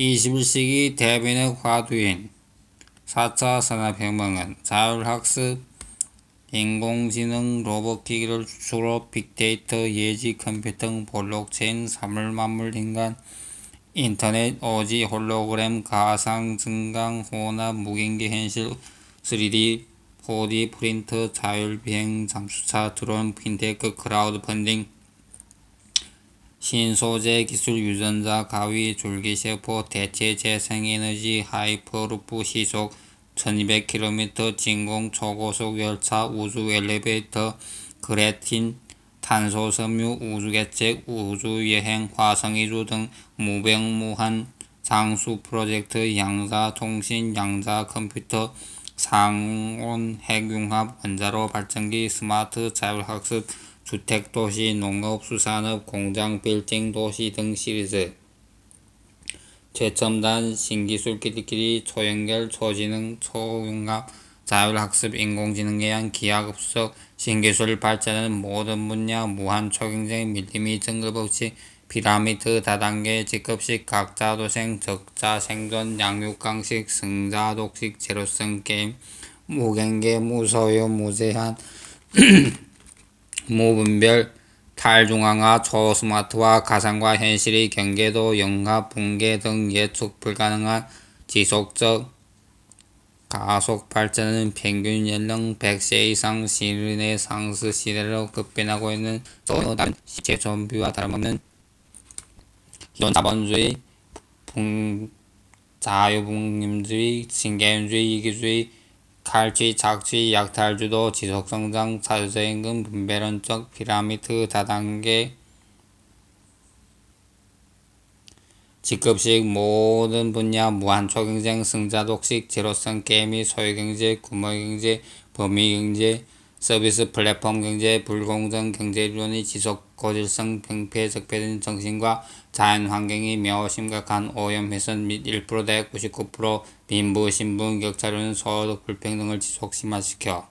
21세기 대변의 화두인 4차 산업혁명은 자율학습, 인공지능, 로봇기기를 주로 빅데이터, 예지 컴퓨팅, 블록체인, 사물만물 인간, 인터넷, 오지, 홀로그램, 가상, 증강, 혼합, 무경계 현실, 3D, 4D 프린터, 자율비행, 잠수차, 드론, 핀테크, 크라우드 펀딩, 신소재 기술, 유전자, 가위, 줄기세포, 대체 재생에너지, 하이퍼루프, 시속 1200km, 진공 초고속 열차, 우주 엘리베이터, 그레틴, 탄소섬유, 우주개책, 우주여행, 화성이주 등 무병무한 장수 프로젝트, 양자통신, 양자컴퓨터, 상온 핵융합, 원자로 발전기, 스마트 자율학습, 주택도시, 농업, 수산업, 공장, 빌딩, 도시 등 시리즈. 최첨단 신기술끼리 초연결, 초지능, 초융합, 자율학습, 인공지능에 의한 기하급속 신기술 발전은 모든 분야 무한초경쟁, 밀림이 정글법칙, 피라미드 다단계, 직급식, 각자도생, 적자생존, 양육강식, 승자독식, 제로성 게임, 무경계, 무소유, 무제한, 무분별, 탈중앙화, 초스마트화, 가상과 현실의 경계도, 영합, 붕괴 등 예측 불가능한 지속적 가속 발전은 평균 연령 100세 이상 시르네상스 시대로 급변하고 있는 전혀 다른 시체 좀비와 다름없는 기존자본주의, 자유분림주의, 신개인주의, 이기주의, 칼취, 착취, 약탈주도, 지속성장, 자주임금, 분배론적, 피라미드 다단계, 직급식, 모든 분야 무한초경쟁, 승자독식, 제로성 게임이 소유경제, 규모경제, 범위경제, 서비스 플랫폼 경제, 불공정 경제이론이 지속 고질성 병폐, 적폐된 정신과 자연환경이 매우 심각한 오염훼손 및 1%대 99% 빈부, 신분, 격차로는 소득 불평등을 지속 심화시켜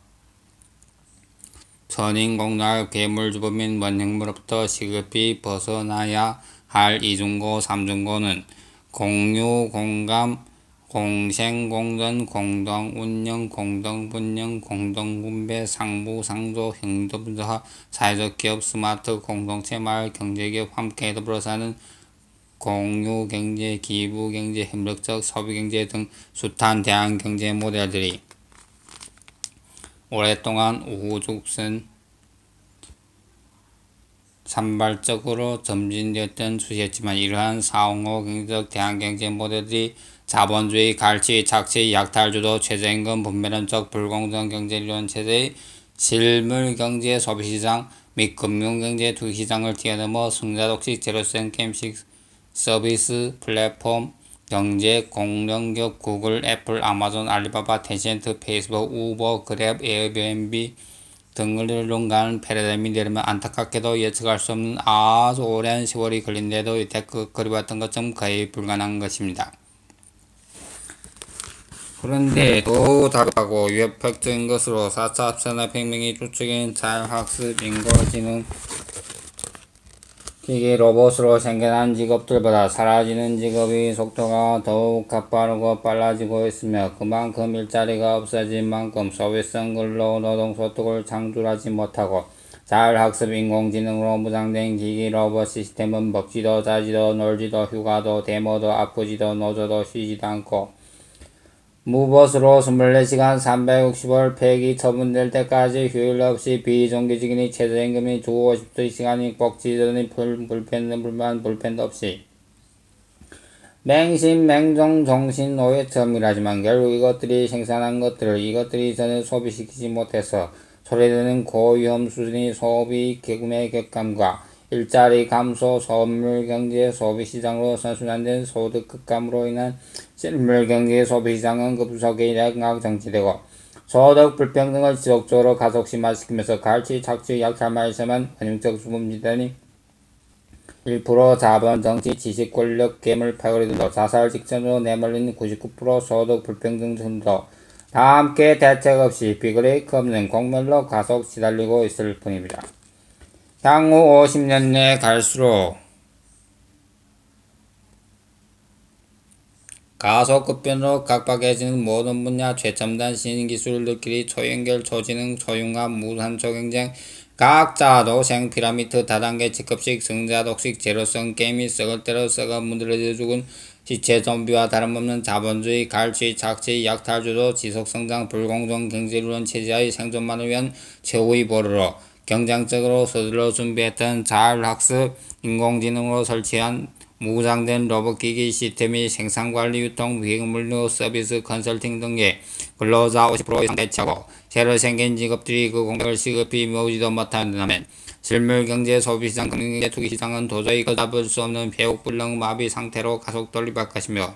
천인공노할 괴물주범 및 원흉물로부터 시급히 벗어나야 할 이중고, 삼중고는 공유, 공감, 공생공존, 공동운영, 공동분영, 공동분배, 상부, 상조, 행동분조화, 사회적 기업, 스마트, 공동체, 마을, 경제기업, 함께 더불어 사는 공유경제, 기부경제, 협력적 소비경제 등 숱한 대한경제 모델들이 오랫동안 우후죽순 산발적으로 점진되었던 추세였지만 이러한 사홍호 경제적 대한경제 모델들이 자본주의, 갈취, 착취, 약탈주도, 최저임금, 분배론적, 불공정 경제이론 체제의 실물경제, 소비시장 및 금융경제 투기시장을 뛰어넘어 승자독식, 제로성 게임식 서비스 플랫폼 경제, 공룡기업 구글, 애플, 아마존, 알리바바, 텐센트, 페이스북, 우버, 그랩, 에어비앤비 등을 논가하는 패러다임이 내리면 안타깝게도 예측할 수 없는 아주 오랜 세월이 걸린데도 이때껏 그리웠던 것처럼 거의 불가능한 것입니다. 그런데 더욱 다르고 위협적인 것으로 4차 산업혁명이 주축인 자율학습, 인공지능, 기계, 로봇으로 생겨난 직업들보다 사라지는 직업의 속도가 더욱 가파르고 빨라지고 있으며 그만큼 일자리가 없어진 만큼 소비성 근로 노동소득을 창출하지 못하고 자율학습, 인공지능으로 무장된 기기, 로봇 시스템은 먹지도 자지도 놀지도 휴가도 데모도 아프지도 노조도 쉬지도 않고 무보수로 24시간 365일 폐기 처분될 때까지 휴일 없이 비정규직인이 최저임금이 주 52시간이 꼭지더니 불편도 없이 맹신, 맹종, 정신, 노예처럼이라지만 결국 이것들이 생산한 것들을 이것들이 전혀 소비시키지 못해서 소리드는 고위험 수준의 소비 구매 격감과 일자리 감소, 선물경제, 소비시장으로 선순환된 소득 급감으로 인한 실물경제 소비시장은 급속히 양극정지되고 소득 불평등을 지속적으로 가속 심화시키면서 갈취, 착취, 약탈만에서만 원흉적 수범지대니 1% 자본, 정치, 지식, 권력, 괴물, 패거리 등도 자살 직전으로 내몰린 99% 소득 불평등 등도 다 함께 대책 없이 비브레이크 없는 공멸로 가속 시달리고 있을 뿐입니다. 향후 50년 내에 갈수록 가속급변으로 각박해지는 모든 분야 최첨단 신기술들끼리 초연결, 초지능, 초융합, 무한초 경쟁, 각자 도생, 피라미드, 다단계, 직급식, 성자독식, 제로성, 게임이 썩을 대로 썩어 문드러져 죽은 시체 좀비와 다름없는 자본주의, 갈취, 착취, 약탈주도, 지속성장, 불공정, 경제이론 체제의 생존만을 위한 최후의 보루로 경쟁적으로 서둘러 준비했던 자율학습, 인공지능으로 설치한 무장된 로봇기기 시스템이 생산관리, 유통, 비물류, 서비스, 컨설팅 등의 근로자 50% 이상 대체하고 새로 생긴 직업들이 그 공백을 시급히 메우지도 못한다면 실물경제, 소비시장, 금융경제, 투기시장은 도저히 걷잡을 수 없는 폐옥불능 마비 상태로 가속 돌입할 것이며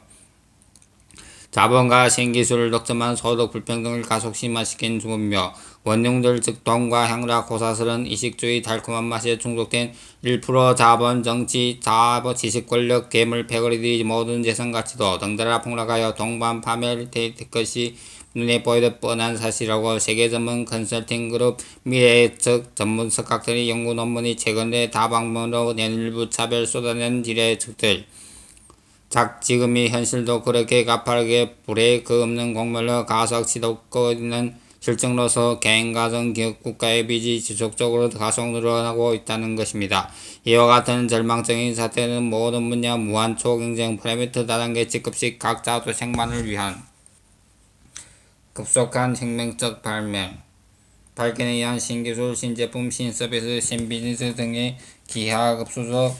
자본과 신기술을 덕점한 소득 불평등을 가속 심화시킨 주범이며 원흉들 즉 돈과 향락, 고사스런 이식주의 달콤한 맛에 중독된 1% 자본, 정치, 자본, 지식, 권력, 괴물, 패거리들이 모든 재산가치도 덩달아 폭락하여 동반 파멸될 것이 눈에 보이듯 뻔한 사실이라고 세계 전문 컨설팅 그룹 미래의 즉 전문 석학들이 연구 논문이 최근에 다방면으로 연일부 차별 쏟아낸 지뢰의 측들 지금이 현실도 그렇게 가파르게 브레이크 없는 공멸로 가속 치닫고 있는 실정로서 개인, 가정, 기업, 국가의 빚이 지속적으로 가속 늘어나고 있다는 것입니다. 이와 같은 절망적인 사태는 모든 분야 무한 초경쟁, 피라미드 다단계 직급식 각자 도생만을 위한 급속한 혁명적 발견에 의한 신기술, 신제품, 신서비스, 신비즈니스 등의 기하급수적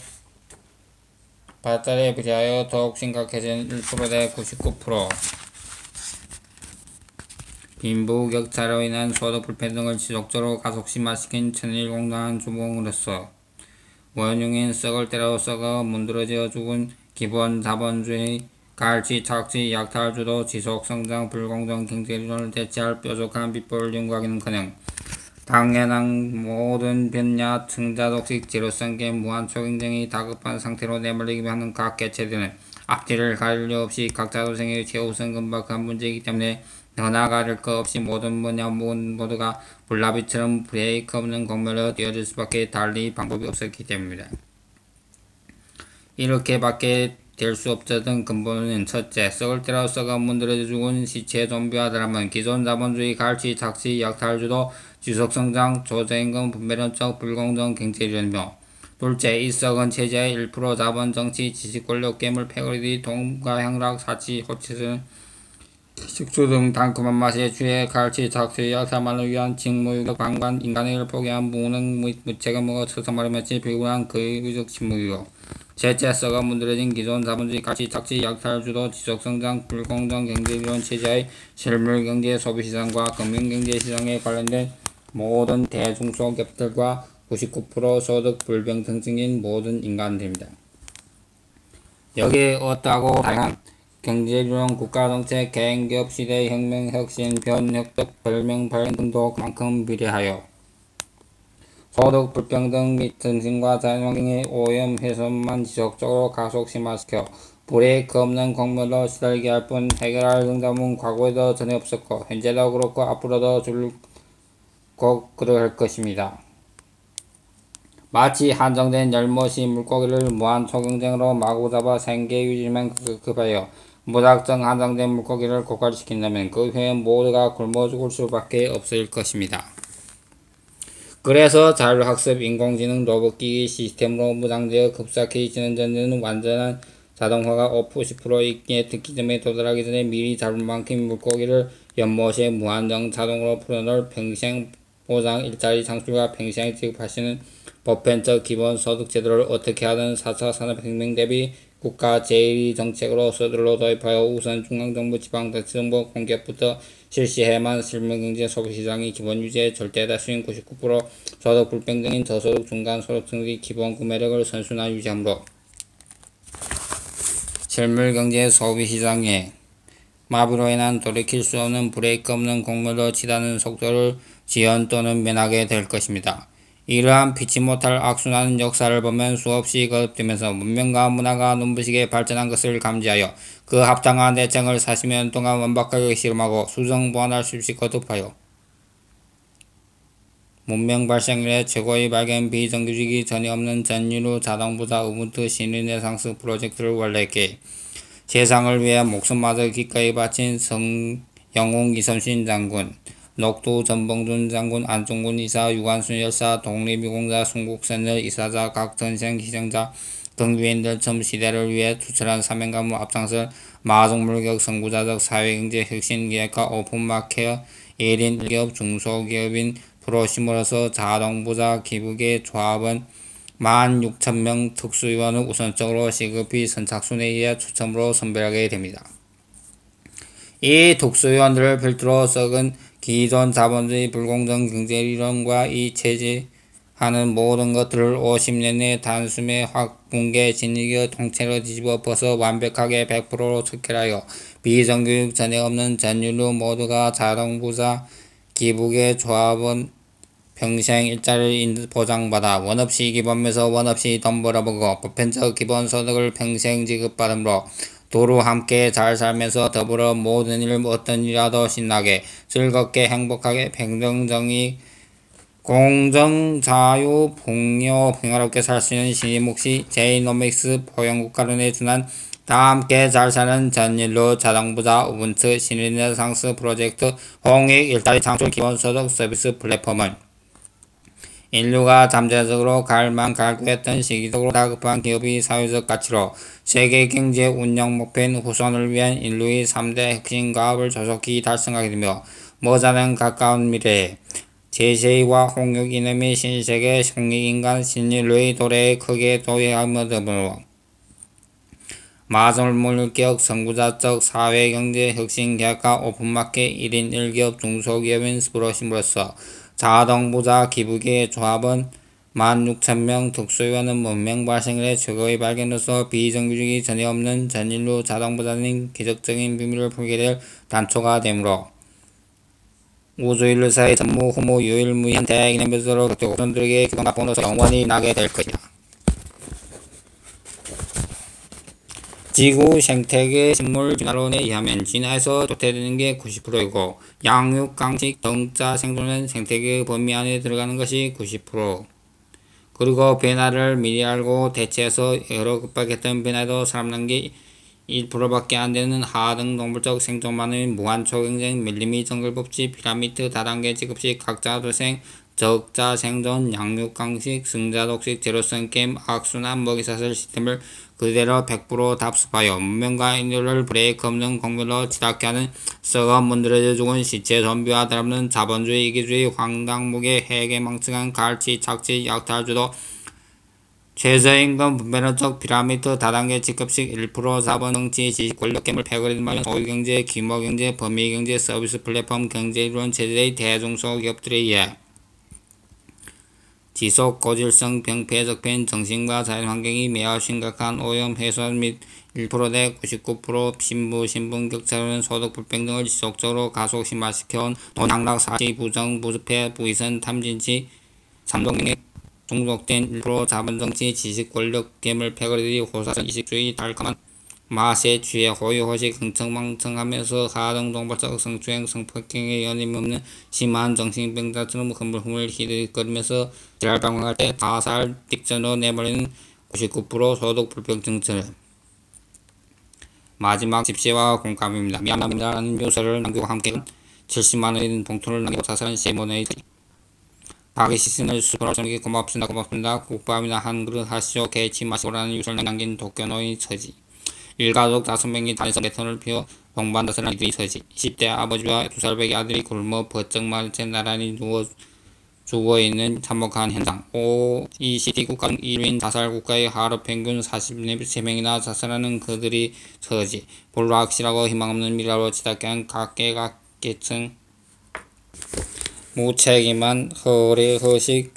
발달에 비하여 더욱 심각해진 1%대 99% 빈부격차로 인한 소득 불평등을 지속적으로 가속 심화시킨 천일공단한 주범으로서 원흉인 썩을 대로 썩어 문드러져 죽은 기본 자본주의, 갈취, 착취, 약탈주도, 지속성장, 불공정 경제이론을 대체할 뾰족한 비법을 연구하기는커녕 당연한 모든 변야, 승자독식, 제로성 게임, 무한초경쟁이 다급한 상태로 내몰리기만 하는 각 개체들은 앞뒤를 가릴 리 없이 각자 도생의 최우선 금박한 문제이기 때문에 너나 가릴 것 없이 모든 분야 모두가 불나비처럼 브레이크 없는 공멸로 뛰어들 수밖에 달리 방법이 없었기 때문입니다. 이렇게밖에 될 수 없었던 근본은 첫째, 썩을 대로 썩어 문드러져 죽은 시체 좀비와 다름은 기존 자본주의, 갈취, 착취, 약탈주도, 지속성장, 조저임금, 분배론적, 불공정 경제이론이며 둘째, 이 썩은 체제의 1% 자본, 정치, 지식, 권력, 괴물, 패거리들이 돈과 향락, 사치, 호치는 식수 등 달콤한 맛에 취해 갈취, 착취, 약탈만을 위한 직무유격, 방관, 인간을 포기한 무능, 무책임하고 서성마름없이 비굴한 그의 의적 직무유격 셋째, 썩어 문드러진 기존 자본주의, 갈취, 착취, 약탈주도, 지속성장, 불공정 경제이론 체제의 실물경제, 소비시장과 금융경제시장에 관련된 모든 대중소기업들과 99% 소득 불평등증인 모든 인간들입니다. 여기에 어떠하고 다양한 경제이론, 국가정책, 개인기업, 시대, 혁명, 혁신, 변, 혁덕, 별명, 발견 등도 그만큼 비례하여 소득 불평등 및 정신과 자연환경의 오염 훼손만 지속적으로 가속 심화시켜 브레이크 없는 공멸로 시달게 할 뿐 해결할 응답은 과거에도 전혀 없었고 현재도 그렇고 앞으로도 곧 그럴 것입니다. 마치 한정된 열못이 물고기를 무한 초경쟁으로 마구 잡아 생계 유지만 급급하여 무작정 한정된 물고기를 고갈시킨다면 그 후에 모두가 굶어 죽을 수밖에 없을 것입니다. 그래서 자율학습, 인공지능, 로봇기기 시스템으로 무장되어 급속히 진전되는 완전한 자동화가 10%의 특기점에 도달하기 전에 미리 잡을 만큼 물고기를 연못에 무한정 자동으로 풀어놓을 평생 보장 일자리 창출과 평생 지급하시는 보편적 기본소득 제도를 어떻게 하든 4차 산업혁명 대비 국가 제1위 정책으로 서둘러 도입하여 우선 중앙정부, 지방자치정부, 공기업부터 실시해야만 실물경제 소비시장이 기본 유지에 절대 다수인 99% 소득 불평등인 저소득 중간소득층의 기본 구매력을 선순환 유지하므로 실물경제 소비시장의 마비로 인한 돌이킬 수 없는 브레이크 없는 공멸로 치닫는 속도를 지연 또는 면하게 될 것입니다. 이러한 피치 못할 악순환 역사를 보면 수없이 거듭되면서 문명과 문화가 눈부시게 발전한 것을 감지하여 그 합당한 대책을 40년 동안 완벽하게 실험하고 수정 보완할 수 없이 거듭하여 문명 발생 이래 최고의 발견 비정규직이 전혀 없는 전인류 자동부자 우분투 신르네상스 프로젝트를 원래께 재상을 위해 목숨마저 기꺼이 바친 영웅 이섬신 장군, 녹두 전봉준 장군, 안중근 이사, 유관순 열사, 독립유공자, 순국선열 이사자, 각 전생 희생자 등 유엔들 첨 시대를 위해 투철한 사명감을 앞장설 마중물격 선구자적 사회경제 혁신기획과 오픈마켓 1인 1기업 중소기업인 프로심으로서 자동부자 기부계 조합은 16,000명 특수위원을 우선적으로 시급히 선착순에 의해 추첨으로 선별하게 됩니다. 이 특수위원들을 필두로 썩은 기존 자본주의 불공정 경제이론과 이 체제하는 모든 것들을 50년 내 단숨에 확 붕괴 진익의 통째로 뒤집어 엎어서 완벽하게 100%로 척결하여 비정규직 전혀 없는 전인류 모두가 자동부자 기부계 조합은 평생 일자리를 보장받아 원없이 기부하면서 원없이 돈 벌어보고 보편적 기본소득을 평생 지급받으므로 두루 함께 잘 살면서 더불어 모든 일 어떤 일이라도 신나게 즐겁게 행복하게 평등정의 공정 자유 풍요 평화롭게 살 수 있는 신의묵시 제이노믹스 포용국가론에 준한 다 함께 잘 사는 전인류 자동부자 우분투 신리네상스 프로젝트 홍익 일자리 창출 기본소득 서비스 플랫폼은 인류가 잠재적으로 갈구했던 시기적으로 다급한 기업의 사회적 가치로 세계 경제 운영 목표인 후손을 위한 인류의 3대 핵심 과업을 조속히 달성하게 되며 머지않은 가까운 미래에 제세이와 홍익 이념이 신세계 홍익인간 신인류의 도래에 크게 도약하며 더불어 마중물격 선구자적 사회경제 혁신계획과 오픈마켓 1인 1기업 중소기업인 프로심으로서 자동부자 기부계 조합은 16,000명 특수위원은 문명 발생일의 최고의 발견으로서 비정규직이 전혀 없는 전인류 자동부자는 기적적인 비밀을 풀게 될 단초가 되므로 우주인류사의 전무후무 유일무이한 대이념에서로 격투 후손들에게 기도가 본으로서 영원히 나게 될 것이다. 지구 생태계 식물 진화론에 의하면 진화에서 도태되는 게 90%이고 양육, 강식, 등자 생존은 생태계의 범위 안에 들어가는 것이 90%. 그리고 변화를 미리 알고 대체해서 여러 급박했던 변화에도 살아남는 게 1%밖에 안 되는 하등 동물적 생존만의 무한 초경쟁 밀림이 정글법칙 피라미드 다단계 직업식 각자 도생 적자 생존 양육 강식 승자 독식 제로섬 게임 악순환 먹이사슬 시스템을 그대로 100% 답습하여 문명과 인류를 브레이크 없는 공멸로 치닫게 하는 썩어 문드러져 죽은 시체 좀비와 다름없는 자본주의 이기주의 황당무계 해괴망측한 갈치 착취 약탈주도 최저임금 분배론적 피라미드 다단계 직급식 1% 자본 정치 지식 권력 괴물 패거리즘 관련 소유경제 규모경제 범위경제 서비스 플랫폼 경제이론 체제의 대중소기업들에 의해 지속 고질성 병폐 적폐인 정신과 자연환경이 매우 심각한 오염 훼손 및 1%대 99% 신부 신분 격차로는 소득 불평등을 지속적으로 가속 심화시켜온 노장락 사치 부정 부수패 부의선 탐진치 삼동경에 중독된 1% 자본정치 지식 권력 괴물 패거리들이 호사선 이식주의 달콤한 맛에 취해 호의호식 흥청망청하면서 하등동발적 성추행 성폭행에 연임없는 심한 정신병자처럼 흐물흐물 히득거리면서 지랄방황할 때 다살 딕전으로 내버리는 99% 소득 불평등처럼 마지막 집시와 공감입니다. 미안합니다 라는 묘사를 남기고 함께 70만원인 봉투를 남기고 자살한 세모네의 박이 시즌을 수고로 저녁에 고맙습니다 국밥이나 한 그릇 하시오 개치 마시고라는 유서를 남긴 도쿄노의 처지 일가족 5명이 단에서 내턴을 피워 동반다스란 이들의 서지 10대 아버지와 2살배기 아들이 굶어 버쩍마른 나란히 누워 죽어있는 참혹한 현장 OECD 국가 중 1위인 자살국가의 하루 평균 43명이나 자살하는 그들이 서지 볼로 확실하고 희망없는 미래로 치닫게 한 각계각계층 무책임한 허례허식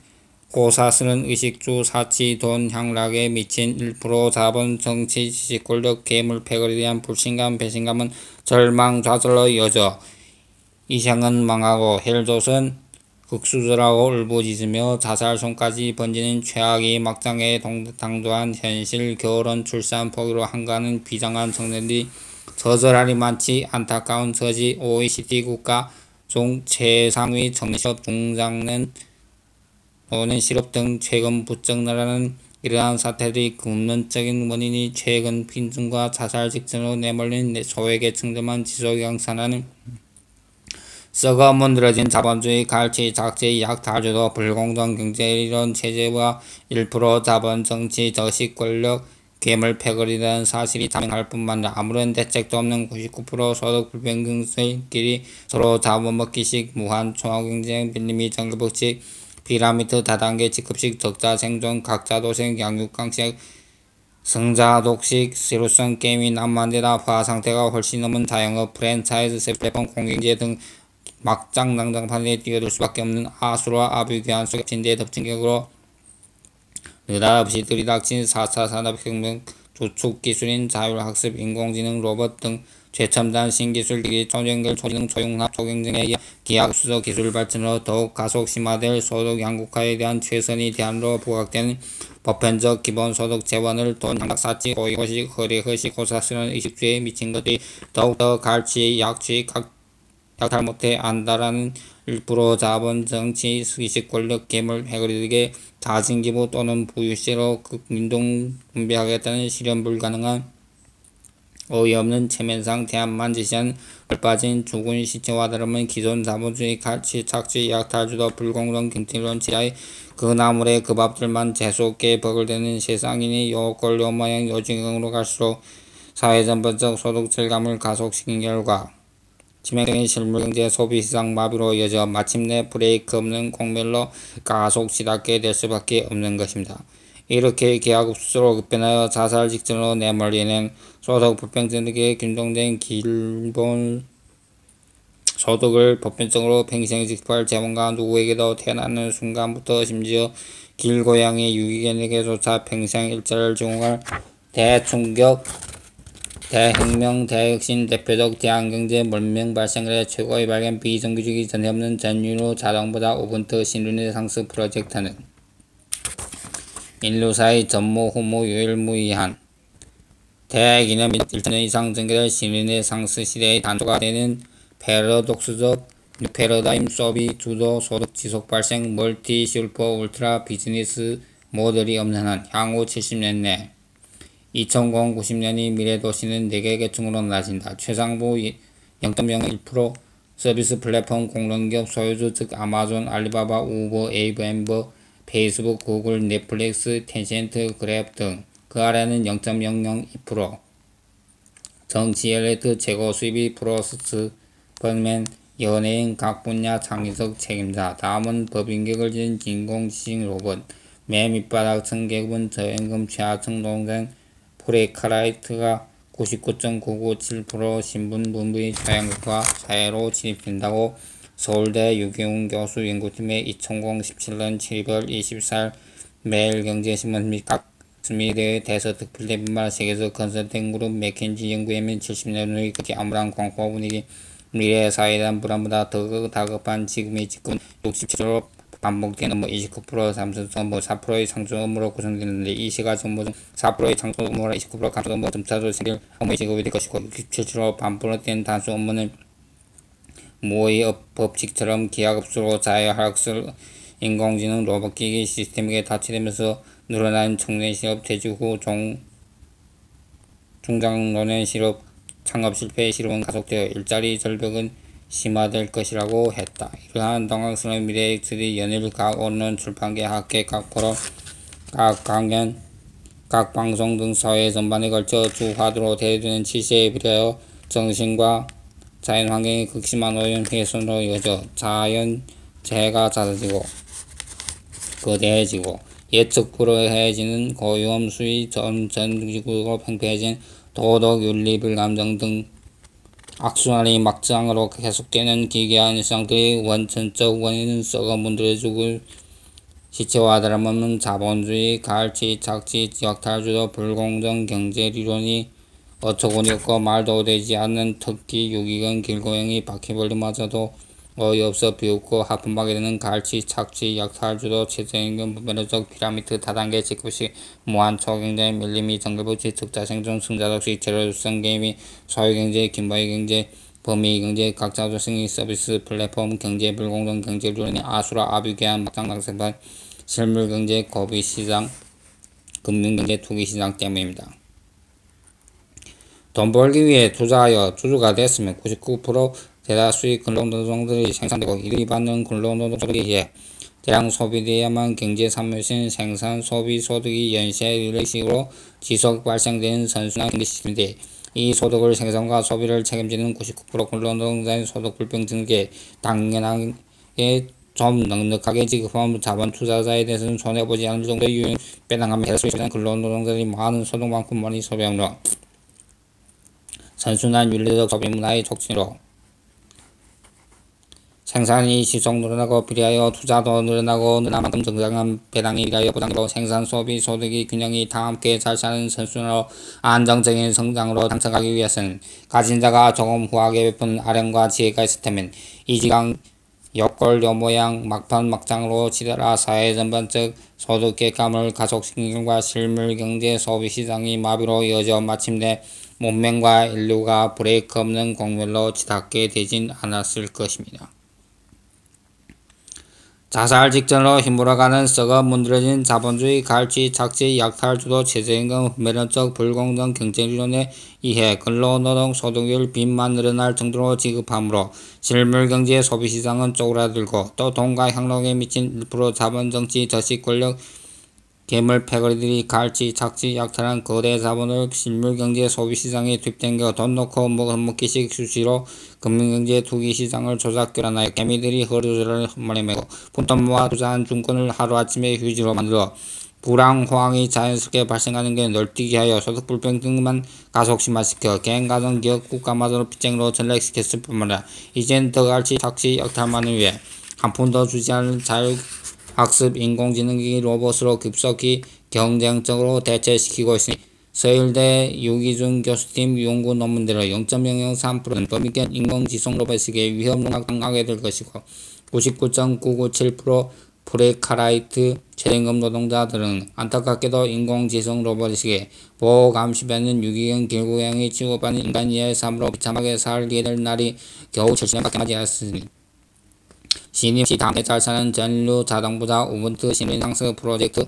고사스는 의식주 사치 돈 향락에 미친 1% 자본 정치 지식 권력 괴물 패거리에 대한 불신감 배신감은 절망 좌절로 이어져 이생은 망하고 헬조선 극수절하고 울부짖으며 자살송까지 번지는 최악의 막장에 당도한 현실 결혼 출산 포기로 한가하는 비장한 청년들이 저절하리 많지 안타까운 서지 OECD 국가 중 최상위 정리시업 중장년 또는 실업 등 최근 부쩍 늘어나는 이러한 사태들이 근원적인 원인이 최근 빈곤과 자살 직전으로 내몰린 소외계층들만 지속 양산하는 썩어 문드러진 자본주의 갈치 착취 약탈주도 불공정 경제이론 체제와 1% 자본 정치 저식 권력 괴물 패거리라는 사실이 자명할 뿐만 아니라 아무런 대책도 없는 99% 소득 불평등들끼리 서로 잡아먹기식 무한 총합경쟁 밀림이 정글복식 피라미드 다단계 직급식 적자 생존 각자 도생 양육강식 성자 독식 세로성 게임이 남만대다 화상태가 훨씬 넘은 자영업 프랜차이즈 플랫폼 공인제 등 막장난장판에 뛰어들 수밖에 없는 아수라 아비규환 속의 진대 덮친격으로 느닷없이 들이닥친 4차 산업혁명 주축기술인 자율학습 인공지능 로봇 등 최첨단 신기술 기기 초연결 초능 초융합 초경쟁에 의해 기하급수적 기술 발전으로 더욱 가속 심화될 소득 양극화에 대한 최선의 대안으로 부각되는 보편적 기본소득 재원을 돈 양락사치 고의고식 허리허식 고사스러운 의식주의에 미친 것들이 더욱더 갈취 약취 약탈 못해 안다라는 1% 자본 정치 의식 권력 괴물 해거리들에게 자진기부 또는 부유세로 민동 분배하겠다는 실현 불가능한 어이없는 체면상 대안만 제시한 얼빠진 죽은 시체와 다름은 기존 자본주의 갈취 착취 약탈주도 불공정 경제론 지하의 그 나물의 그 밥들만 재수없게 버글대는 세상이니 요꼴 요모양 요지경으로 갈수록 사회전반적 소득 절감을 가속시킨 결과 치명적인 실물경제 소비시장 마비로 이어져 마침내 브레이크 없는 공멸로 가속 치닫게 될 수밖에 없는 것입니다. 이렇게 기하급수로 급변하여 자살 직전으로 내몰리는 소득 불평등에게 균등된 기본 소득을 보편적으로 팽생직할 재원가 누구에게도 태어나는 순간부터 심지어 길고양이 유기견에게조차 평생 일자를 제공할 대충격 대혁명 대혁신 대표적 대한경제 문명 발생의 최고의 발견 비정규직이 전혀 없는 전유로 자동보다 오븐트 신르네상스 프로젝트는 인류사의 전무 후무 유일무이한 대기념 1천 이상 전개될 신르네상스 시대의 단초가 되는 패러독스적 패러다임 소비 주도 소득 지속 발생 멀티 슈퍼 울트라 비즈니스 모델이 없는 한 향후 70년 내 2090년이 미래도시는 4개 계층으로 나눠진다. 최상부 0.01% 서비스 플랫폼 공론기업 소유주 즉 아마존, 알리바바, 우버, 에이브엠버, 페이스북, 구글, 넷플릭스, 텐센트, 그랩 등 그 아래는 0.002% 정치 엘리트 최고 수입이 프로스트먼 연예인 각 분야 창의적 책임자 다음은 법인격을 지닌 인공지능 로봇 맨 밑바닥 청계급은 저임금 최하층 노동자인 프레카라이트가 99.997% 신분 분부의 자양극화 사회로 진입된다고 서울대 유기훈 교수 연구팀의 2017년 7월 24일 매일경제신문 및 각 스미드의 대서특필대비말 세계적 컨설팅 그룹 맥켄지 연구에는 70년 후의 극히 암울한 공포 분위기 미래의 사회에 대한 불안보다 더 다급한 지금의 집권 67%로 반복된 업무 29% 감소 업무 4%의 창조 업무로 구성되는데 이 세 가지 업무 중 4%의 창조 업무와 29% 감소 업무 점차로 생길 업무의 제곱이 될 것이고 67% 반복된 단수 업무는 모의 법칙처럼 기하급수로 자율학습 인공지능 로봇기기 시스템에게 다치되면서 늘어난 청년 실업 퇴직 후 중장노년 실업 창업 실패의 실업은 가속되어 일자리 절벽은 심화될 것이라고 했다. 이러한 당황스러운 미래들이 연일 각 언론, 출판계, 학계, 각 포럼, 각 강연, 각 방송 등 사회 전반에 걸쳐 주 화두로 대두되는 시세에 비례하여 정신과 자연환경의 극심한 오염 훼손으로 이어져 자연재해가 잦아지고 거대해지고 예측 불허해지는 고위험 수위 전지구로 팽팽해진 도덕 윤리 불감정 등 악순환이 막장으로 계속되는 기괴한 일상들의 원천적 원인은 썩어 문드러지고 시체와 다름없는 자본주의, 갈취, 착취, 약탈주도 불공정 경제리론이 어처구니 없고 말도 되지 않는 특히 유기견 길고양이 바퀴벌레마저도 어이없어 비웃고 하품하게 되는 갈취, 착취, 약탈주도 최저임금 무변호적 피라미드 다단계 직급식 무한 초경쟁 밀림이 정글복지 적자생존 승자독식 제로성 게임이 소유경제 긴바이경제 범위경제 각자 조성의 서비스 플랫폼 경제 불공정 경제리론이 아수라 아비규환 막장낭생판 실물경제 고비시장 금융경제 투기시장 때문입니다. 돈 벌기 위해 투자하여 주주가 됐으면 99% 대다수의 근로노동들이 생산되고 이들이 받는 근로노동소득에 의해 대량 소비되어야만 경제 산물인 생산 소비 소득이 연쇄일렉식으로 지속 발생되는 선순환 경제 시스템인데, 이 소득을 생산과 소비를 책임지는 99% 근로노동자의 소득 불평등에 당연하게 좀 넉넉하게 지급한 자본 투자자에 대해서는 손해보지 않을 정도의 유익을 빼당하며 대다수의 소비자는 근로노동자들이 많은 소득만큼 많이 소비하므로 선순환 윤리적 소비 문화의 촉진으로 생산이 지속 늘어나고 비례하여 투자도 늘어나고 늘어난 만큼 정당한 배당에 비례하여 보장되고 생산 소비 소득의 균형이 다 함께 잘 사는 선순환으로 안정적인 성장으로 당첨하기 위해서는 가진 자가 조금 후하게 베푼 아량과 지혜가 있을 테면 이지강 역골 요모양 막판 막장으로 치달아 사회 전반적 소득 객감을 가속시키는 것과 실물 경제 소비 시장이 마비로 이어져 마침내 문명과 인류가 브레이크 없는 공멸로 치닫게 되진 않았을 것입니다. 자살 직전으로 힘들어가는 썩어 문드러진 자본주의 갈취 착취 약탈주도 최저임금 매력적 불공정 경쟁이론에 의해 근로노동 소득률 빚만 늘어날 정도로 지급하므로 실물경제 소비시장은 쪼그라들고 또 돈과 향락에 미친 1% 자본정치 저식 권력 괴물 패거리들이 갈취 착취 약탈한 거대 자본을 실물경제 소비시장에 투입당겨 돈 놓고 먹기식 수시로 금융경제 투기시장을 조작 교란하여 개미들이 허리를 헛머리매고 푼돈 모아 투자한 증권을 하루아침에 휴지로 만들어 불황, 호황이 자연스럽게 발생하는 게 널뛰게 하여 소득 불평등만 가속심화시켜 개인, 가정, 기업, 국가마저로 빚쟁이로 전락시켰을 뿐만 아니라 이젠 더 갈취 착취 약탈만을 위해 한 푼 더 주지 않을 자율학습 인공지능기기 로봇으로 급속히 경쟁적으로 대체시키고 있으니 서울대 유기준 교수팀 연구 논문대로 0.003%는 범위견 인공지성 로봇에게 위험론학 당하게 될 것이고 99.997% 프레카라이트 최저임금 노동자들은 안타깝게도 인공지성 로봇에게 보호 감시받는 유기견 길고양이 취급하는 인간 이하의 삶으로 비참하게 살게 될 날이 겨우 70년밖에 남지 않았으니 신입시 다음에 잘 사는 전인류 자동부자 우분투 시민상스 프로젝트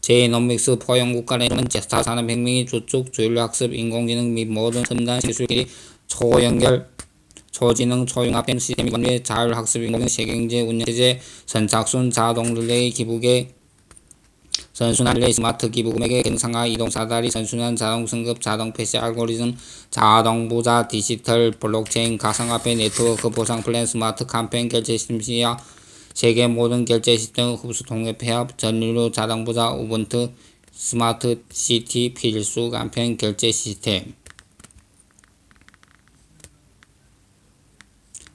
제-노믹스 포용국가 내로는 제4산업혁명이 주축 주율학습 인공지능 및 모든 첨단 기술끼리 초연결 초지능 초융합된 시스템이 관리해 자율학습 인공지능 세계경제 운영체제 선착순 자동 릴레이 기부계 선순환 릴레이 스마트 기부 금액의 경상화 이동 사다리 선순환 자동 승급 자동 폐쇄 알고리즘 자동부자 디지털 블록체인 가상화폐 네트워크 보상 플랜 스마트 캠페인 결제 시스템 시야 세계 모든 결제 시스템 흡수 통합 폐합 전인류 자동부자 우분투 스마트 시티 필수 간편 결제 시스템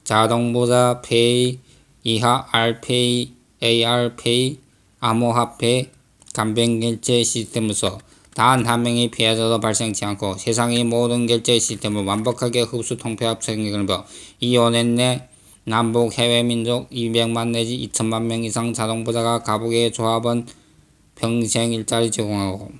자동부자 페이 이하 알페이 AR페이 암호화폐 간편결제 시스템으로서 단 한 명의 피해자도 발생치 않고 세상의 모든 결제 시스템을 완벽하게 흡수 통폐합 책임을 이 5년 내 남북 해외민족 200만 내지 2천만 명 이상 자동부자가 가부의 조합원 평생 일자리 제공하고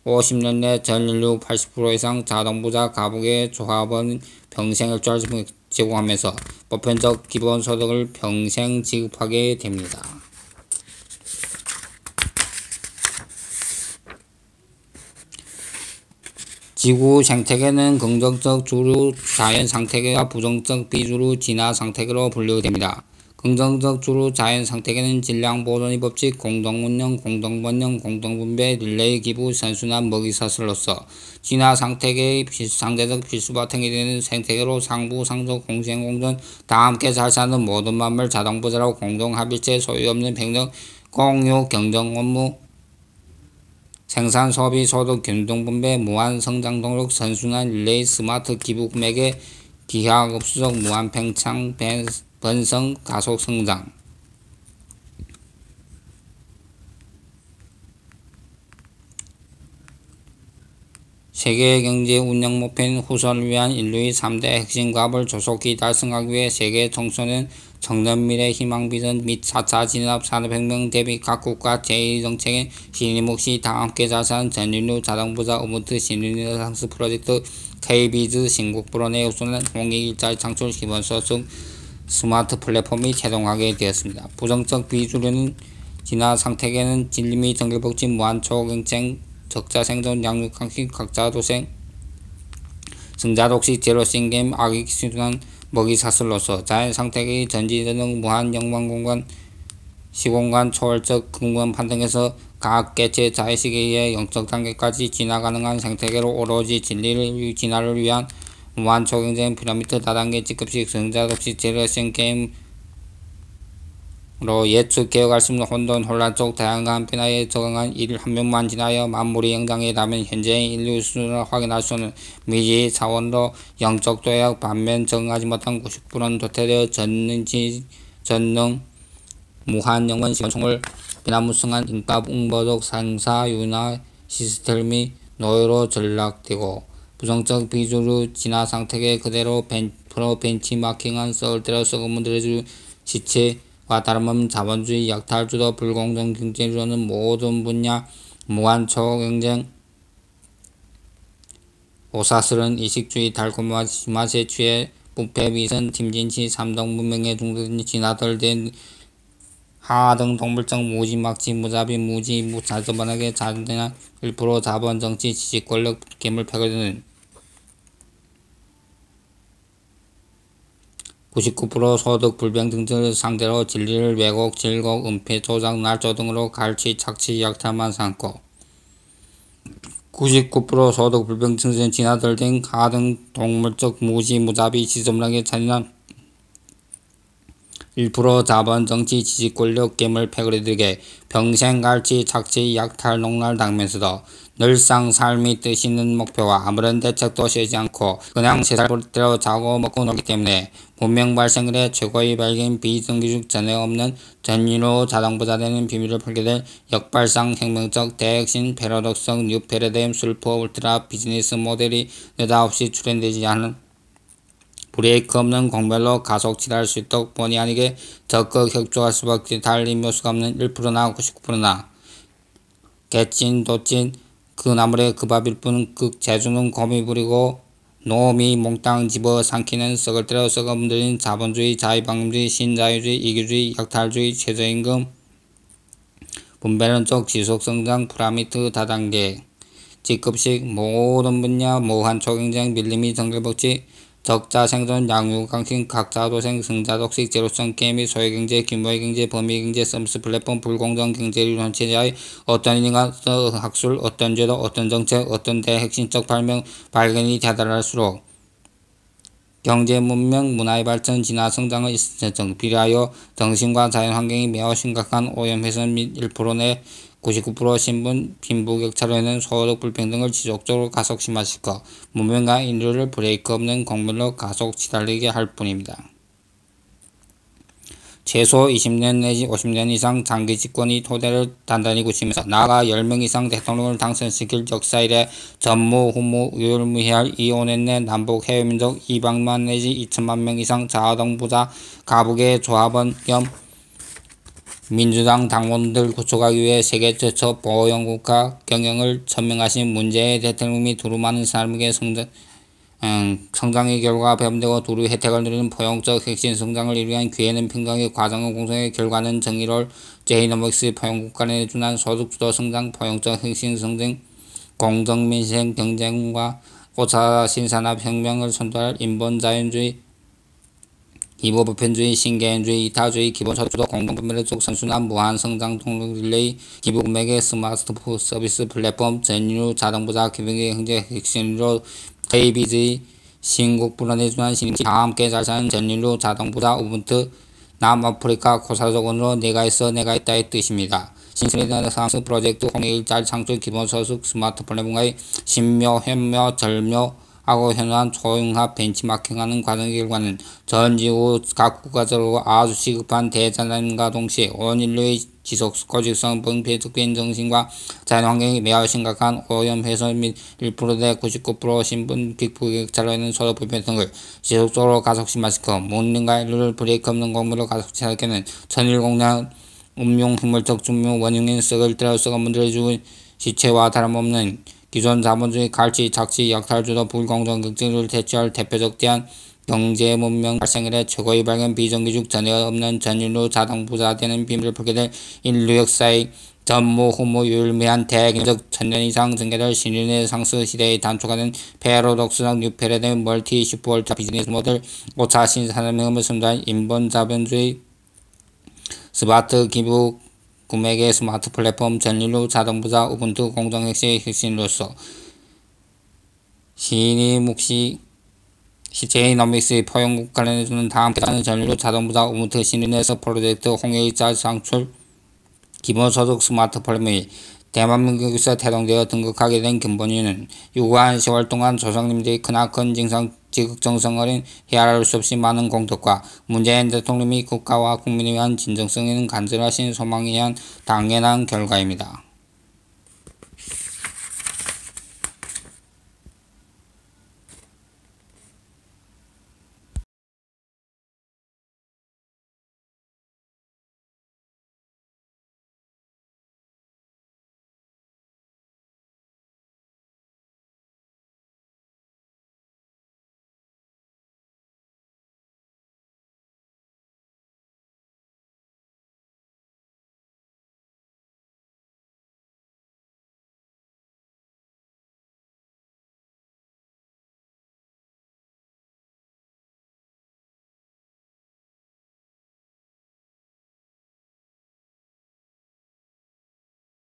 50년 내 전인류 80% 이상 자동부자 가부의 조합원 평생 일자리 제공하면서 보편적 기본소득을 평생 지급하게 됩니다. 지구 생태계는 긍정적 주류 자연 상태계와 부정적 비주류 진화 상태계로 분류됩니다. 긍정적 주류 자연 상태계는 질량 보존의 법칙, 공동운영, 공동번영, 공동분배, 릴레이 기부, 선순환 먹이사슬로서 진화 상태계의 상대적 필수 바탕이 되는 생태계로 상부, 상속, 공생, 공존, 다 함께 잘 사는 모든 만물, 자동부자라고 공동합일체, 소유 없는 평등, 공유, 경정 업무, 생산, 소비, 소득, 균등분배, 무한 성장 동력, 선순환, 릴레이, 스마트 기부 금액의 기하급수적 무한 팽창, 번성, 가속 성장. 세계 경제 운영 목표인 후손을 위한 인류의 3대 핵심 과업을 조속히 달성하기 위해 세계 청소년 청년 미래 희망 비전 및 4차 진압 산업혁명 대비 각 국가 제2정책인 신임옥시 다 함께 잘 사는 전인류 자동부자 우분투 신인리상스 프로젝트 KB즈 신국불원의 우선은 홍익일자리 창출 기본소득 스마트 플랫폼이 제동하게 되었습니다. 부정적 비주류는 진화 상태계는 진리 및 정글복지 무한 초경쟁 적자 생존 양육강식 각자 도생 승자독식 제로싱 게임 악익 수단 먹이 사슬로서 자연 상태계의 전지전능 무한 영광공간 시공간 초월적 근무원 판정에서 각 개체 자의식에 의해 영적 단계까지 진화 가능한 생태계로 오로지 진리를 진화를 위한 무한 초경쟁 피라미드 다단계 직급식 승자독식 제로싱 게임으로 예측 개혁할 수 없는 혼돈 혼란 속 다양한 변화에 적응한 일 한 명만 지나여 만물이 영장이라면 현재의 인류 수준을 확인할 수 없는 미지 차원으로 영적 도약 반면 적응하지 못한 90%는 도태되어 전능 무한 영원 시간총을 비나무성한 인값 웅보적 상사 윤화 시스템이 노예로 전락되고 부정적 비주류 진화 상태계 그대로 프로 벤치마킹한 썩을 때려 썩으면 들어줄 시체와 다름없는 자본주의 약탈주도 불공정 경제로는 모든 분야 무한 초경쟁 오사스런 이식주의 달콤한 맛에 취해 부패 위선 팀진치 삼등 문명에 중독된 진화덜된 하등 동물적 무지막지 무자비 무지 무자저번하게 자전한 1% 자본 정치 지식 권력 괴물 패거리는 99% 소득 불평등을 상대로 진리를 왜곡, 질곡, 은폐, 조작, 날조 등으로 갈취, 착취, 약탈만 삼고 99% 소득 불평등은 진화덜된 하등 동물적 무지 무자비 지저분하게 잔인한 1% 자본 정치 지식 권력 괴물 패거리들에게 평생 갈취 착취 약탈 농날 당면서도 늘상 삶이 뜻 있는 목표와 아무런 대책도 세지 않고 그냥 세살대로 자고 먹고 놀기 때문에 문명 발생일에 최고의 발견 비정규직 전에 없는 전인으로 자동부자 되는 비밀을 풀게 될 역발상 혁명적 대혁신 패러독성 뉴 패러다임 슈퍼 울트라 비즈니스 모델이 느닷없이 출현되지 않은 브레이크 없는 공별로 가속 질할 수 있도록 본의 아니게 적극 협조할 수밖에 달리 묘수가 없는 1%나 99%나 개찐 도찐 그 나물에 그 밥일 뿐 극재주는 곰이 부리고 놈이 몽땅 집어 삼키는 썩을 때려 썩어문드린 자본주의 자유방임주의 신자유주의 이기주의 약탈주의 최저임금 분배론적 지속성장 피라미드 다단계 직급식 모든 분야 무한 초경쟁 밀림이 정글복지 적자 생존 양육강식 각자 도생 승자독식 제로성 게임이 소외경제 규모의 경제 범위경제 서비스 플랫폼 불공정 경제리론 체제의 어떤 인간 학술 어떤 제도 어떤 정책 어떤 대핵심적 발견이 다달할수록 경제 문명 문화의 발전 진화 성장의 일정성 비례하여 정신과 자연환경이 매우 심각한 오염훼손 및 1% 내 99% 신분 빈부격차로 인한 소득 불평등을 지속적으로 가속 심화시킬 것, 문명과 인류를 브레이크 없는 공멸로 가속 치달리게 할 뿐입니다. 최소 20년 내지 50년 이상 장기 집권이 토대를 단단히 굳히면서 나아가 10명 이상 대통령을 당선시킬 역사일에 전무후무 유일무이할 이 5년 내 남북 해외민족 200만 내지 2천만 명 이상 자아동부자 가부계 조합원 겸 민주당 당원들 구축하기 위해 세계 최초 보호연국가 경영을 천명하신 문재인 대통령이 두루 많은 사람에게 성장의 결과 배분되고 두루 혜택을 누리는 포용적 핵심 성장을 이루기 위한 기회는 평등의 과정의 공정의 결과는 정의로울 제이노믹스 포용국가에 준한 소득주도 성장 포용적 핵심 성장 공정민생 경쟁과 5차 신산업 혁명을 선도할 인본자연주의 기부보편주의, 신개인주의, 이타주의, 기본소득주도, 공동분배적 선순환, 무한성장 동력 릴레이, 기부금액의 스마트 서비스 플랫폼, 전인류, 자동부자, 기본의 경제 핵심으로 KB주의, 신국불안에 준한 신임치, 다 함께 잘 사는 전인류, 자동부자, 우분투, 남아프리카 코사조건으로 내가 있어 내가 있다의 뜻입니다. 신스미드 상스 프로젝트 홍해 일자리 창출 기본소득 스마트 플랫폼과의 신묘, 현묘, 절묘, 하고 현황 초융합 벤치마킹하는 과정의 결과는 전 지구 각 국가적으로 아주 시급한 대자연과 동시에 온 인류의 지속 고직성 분폐특변 정신과 자연환경이 매우 심각한 오염훼손 및 1%대 99% 신분 빅부격차로 인한 소득 불평등을 지속적으로 가속 심화시켜 문명과 인류를 브레이크 없는 공부로 가속 치닫게는 천일공량 음용 흉물적 중묘 원흉인 썩을 때려 썩어 문드러지고 시체와 다름없는 기존 자본주의 갈취, 착취, 약탈주도 불공정 경쟁을 대체할 대표적 대안 경제 문명 발생 이래 최고의 발견 비정규직 전혀 없는 전인류 자동부자 되는 비밀을 풀게 될 인류 역사의 전무후무유일무이한 대경제적 천년 이상 전개될 신인의 상수 시대의 단초가 된 패러독스적 뉴패러다임 멀티 슈퍼울트라 비즈니스 모델 5차 신산업혁명을 선도한 인본자본주의 스마트 기부 구매계 스마트 플랫폼 전인류 자동부자 우분투 공정혁신의 혁신으로서 시인이 묵시 제이노믹스의 포용국 관련해주는 다음 대안은 전인류 자동부자 우분투 신인에서 프로젝트 홍해의자 상출 기본소득 스마트 플랫폼이 대한민국에서 태동되어 등극하게 된 근본 이유는 유구한 세월 동안 조상님들이 크나큰 징상 지극정성 어린 헤아릴 수 없이 많은 공덕과 문재인 대통령이 국가와 국민을 위한 진정성 있는 간절하신 소망에 의한 당연한 결과입니다.